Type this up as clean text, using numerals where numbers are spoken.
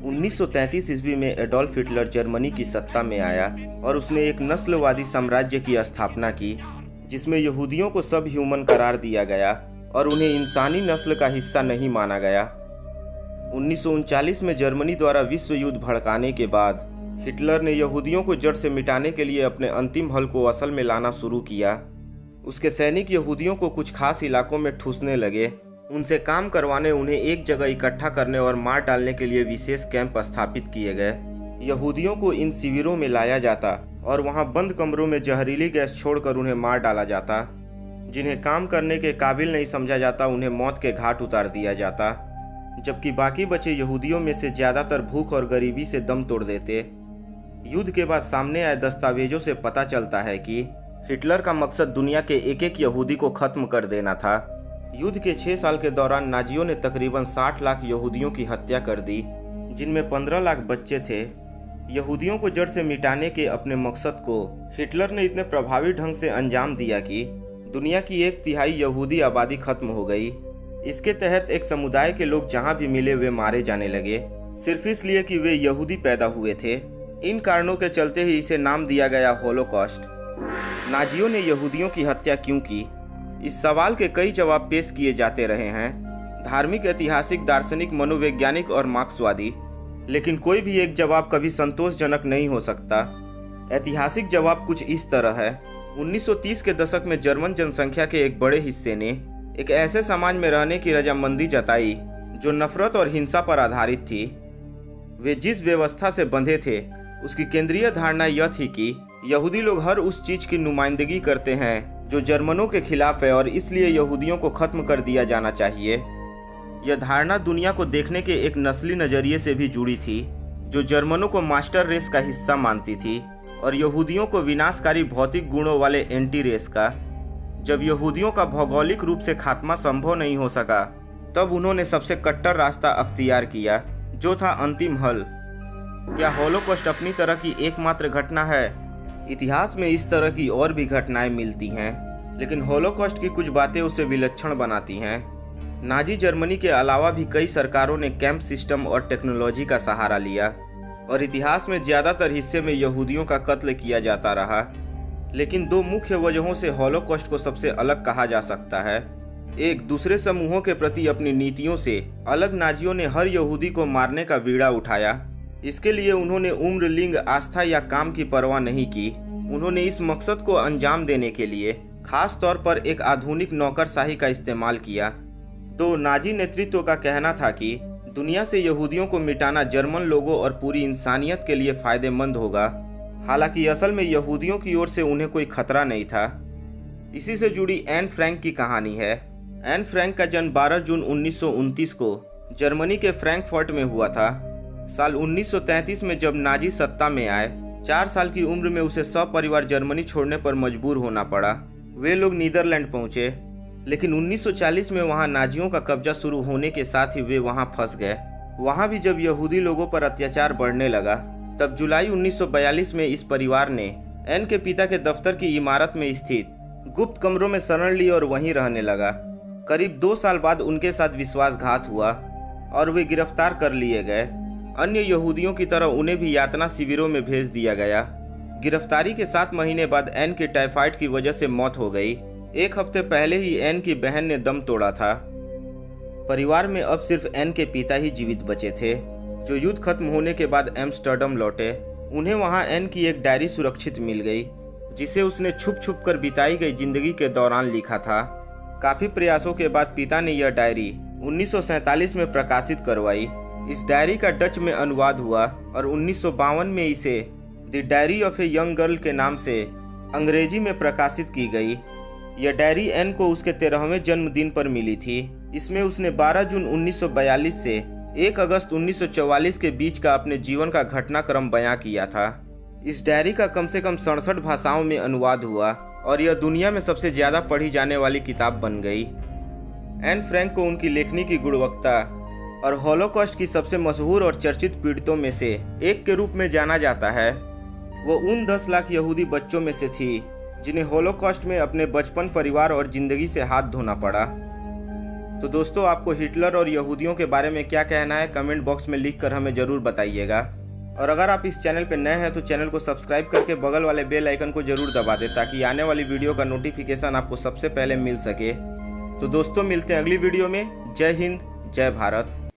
1933 ईस्वी में Adolf Hitler Germany की सत्ता में आया और उसने एक नस्लवादी साम्राज्य की स्थापना की, जिसमें यहूदियों को सब ह्यूमन करार दिया गया और उन्हें इंसानी नस्ल का हिस्सा नहीं माना गया। 1939 में जर्मनी द्वारा विश्व युद्ध भड़काने के बाद हिटलर ने यहूदियों को जड़ से मिटाने के लिए अपने अंतिम हल को असल में लाना शुरू किया। उसके सैनिक यहूदियों को कुछ खास इलाकों में ठूसने लगे, उनसे काम करवाने, उन्हें एक जगह इकट्ठा करने और मार डालने के लिए विशेष कैंप स्थापित किए गए। यहूदियों को इन शिविरों में लाया जाता और वहां बंद कमरों में जहरीली गैस छोड़कर उन्हें मार डाला जाता। जिन्हें काम करने के काबिल नहीं समझा जाता उन्हें मौत के घाट उतार दिया जाता, जबकि बाकी बचे यहूदियों में से ज़्यादातर भूख और गरीबी से दम तोड़ देते। युद्ध के बाद सामने आए दस्तावेजों से पता चलता है कि हिटलर का मकसद दुनिया के एक एक यहूदी को खत्म कर देना था। युद्ध के 6 साल के दौरान नाजियों ने तकरीबन 60 लाख यहूदियों की हत्या कर दी, जिनमें 15 लाख बच्चे थे। यहूदियों को जड़ से मिटाने के अपने मकसद को हिटलर ने इतने प्रभावी ढंग से अंजाम दिया कि दुनिया की 1/3 यहूदी आबादी खत्म हो गई। इसके तहत एक समुदाय के लोग जहां भी मिले वे मारे जाने लगे, सिर्फ इसलिए कि वे यहूदी पैदा हुए थे। इन कारणों के चलते ही इसे नाम दिया गया होलोकॉस्ट। नाजियों ने यहूदियों की हत्या क्यों की? इस सवाल के कई जवाब पेश किए जाते रहे हैं, धार्मिक, ऐतिहासिक, दार्शनिक, मनोवैज्ञानिक और मार्क्सवादी, लेकिन कोई भी एक जवाब कभी संतोषजनक नहीं हो सकता। ऐतिहासिक जवाब कुछ इस तरह है। 1930 के दशक में जर्मन जनसंख्या के एक बड़े हिस्से ने एक ऐसे समाज में रहने की रजामंदी जताई जो नफरत और हिंसा पर आधारित थी। वे जिस व्यवस्था से बंधे थे उसकी केंद्रीय धारणा यह थी कि यहूदी लोग हर उस चीज की नुमाइंदगी करते हैं जो जर्मनों के खिलाफ है और इसलिए यहूदियों को खत्म कर दिया जाना चाहिए। यह धारणा दुनिया को देखने के एक नस्ली नजरिए से भी जुड़ी थी, जो जर्मनों को मास्टर रेस का हिस्सा मानती थी और यहूदियों को विनाशकारी भौतिक गुणों वाले एंटी रेस का। जब यहूदियों का भौगोलिक रूप से खात्मा संभव नहीं हो सका, तब उन्होंने सबसे कट्टर रास्ता अख्तियार किया, जो था अंतिम हल। क्या होलोकॉस्ट अपनी तरह की एकमात्र घटना है? इतिहास में इस तरह की और भी घटनाएं मिलती हैं, लेकिन होलोकॉस्ट की कुछ बातें उसे विलक्षण बनाती हैं। नाजी जर्मनी के अलावा भी कई सरकारों ने कैंप सिस्टम और टेक्नोलॉजी का सहारा लिया और इतिहास में ज़्यादातर हिस्से में यहूदियों का कत्ल किया जाता रहा। लेकिन 2 मुख्य वजहों से होलोकॉस्ट को सबसे अलग कहा जा सकता है। एक, दूसरे समूहों के प्रति अपनी नीतियों से अलग नाजियों ने हर यहूदी को मारने का बीड़ा उठाया। इसके लिए उन्होंने उम्र, लिंग, आस्था या काम की परवाह नहीं की। उन्होंने इस मकसद को अंजाम देने के लिए खास तौर पर एक आधुनिक नौकरशाही का इस्तेमाल किया। 2, नाजी नेतृत्व का कहना था कि दुनिया से यहूदियों को मिटाना जर्मन लोगों और पूरी इंसानियत के लिए फायदेमंद होगा, हालांकि असल में यहूदियों की ओर से उन्हें कोई खतरा नहीं था। इसी से जुड़ी एन फ्रैंक की कहानी है। एन फ्रैंक का जन्म 12 जून 1929 को जर्मनी के फ्रैंकफर्ट में हुआ था। साल 1933 में जब नाजी सत्ता में आए, 4 साल की उम्र में उसे सपरिवार जर्मनी छोड़ने पर मजबूर होना पड़ा। वे लोग नीदरलैंड पहुंचे, लेकिन 1940 में वहां नाजियों का कब्जा शुरू होने के साथ ही वे वहां फंस गए। वहां भी जब यहूदी लोगों पर अत्याचार बढ़ने लगा, तब जुलाई 1942 में इस परिवार ने एन के पिता के दफ्तर की इमारत में स्थित गुप्त कमरों में शरण ली और वहीं रहने लगा। करीब 2 साल बाद उनके साथ विश्वासघात हुआ और वे गिरफ्तार कर लिए गए। अन्य यहूदियों की तरह उन्हें भी यातना शिविरों में भेज दिया गया। गिरफ्तारी के 7 महीने बाद एन की टाइफाइड की वजह से मौत हो गई। 1 हफ्ते पहले ही एन की बहन ने दम तोड़ा था। परिवार में अब सिर्फ एन के पिता ही जीवित बचे थे, जो युद्ध खत्म होने के बाद एम्स्टर्डम लौटे। उन्हें वहां एन की एक डायरी सुरक्षित मिल गई, जिसे उसने छुप छुप कर बिताई गई जिंदगी के दौरान लिखा था। काफी प्रयासों के बाद पिता ने यह डायरी 1947 में प्रकाशित करवाई। इस डायरी का डच में अनुवाद हुआ और 1952 में इसे the diary of a young girl के नाम से अंग्रेजी में प्रकाशित की गई। यह डायरी एन को उसके 13वें जन्मदिन पर मिली थी। इसमें उसने 12 जून 1942 से 1 अगस्त 1944 के बीच का अपने जीवन का घटनाक्रम बयां किया था। इस डायरी का कम से कम 67 भाषाओं में अनुवाद हुआ और यह दुनिया में सबसे ज़्यादा पढ़ी जाने वाली किताब बन गई। एन फ्रैंक को उनकी लेखनी की गुणवत्ता और होलोकॉस्ट की सबसे मशहूर और चर्चित पीड़ितों में से एक के रूप में जाना जाता है। वो उन 10 लाख यहूदी बच्चों में से थी जिन्हें होलोकॉस्ट में अपने बचपन, परिवार और जिंदगी से हाथ धोना पड़ा। तो दोस्तों, आपको हिटलर और यहूदियों के बारे में क्या कहना है, कमेंट बॉक्स में लिख कर हमें ज़रूर बताइएगा। और अगर आप इस चैनल पर नए हैं तो चैनल को सब्सक्राइब करके बगल वाले बेल आइकन को ज़रूर दबा दें, ताकि आने वाली वीडियो का नोटिफिकेशन आपको सबसे पहले मिल सके। तो दोस्तों, मिलते हैं अगली वीडियो में। जय हिंद, जय भारत।